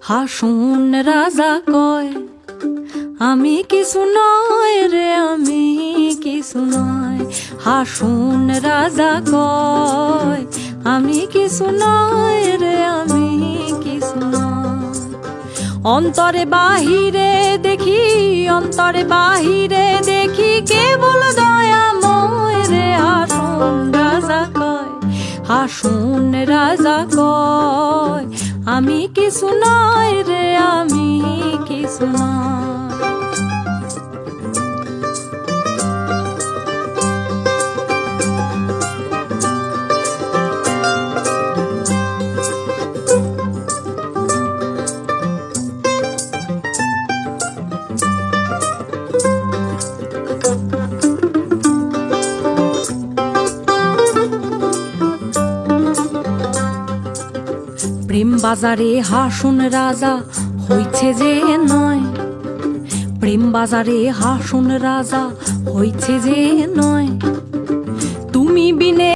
হাসুন রাজা কয় আমি কিছু নয় রে, আমি কিছু নয়। হাসুন রাজা কয় আমি কিছু নয় রে, আমি কিছু নয়। অন্তরে বাহিরে দেখি, অন্তরে বাহিরে দেখি কেবল দয়াময় রে। হাসুন রাজা কয়, হাসুন রাজা কয় আমি কিছু নয় রে, আমি কিছু নয়। প্রেম বাজারে হাসুন রাজা হইছে যে নয়, প্রেম বাজারে হাসুন রাজা হইছে যে নয়। তুমি বিনে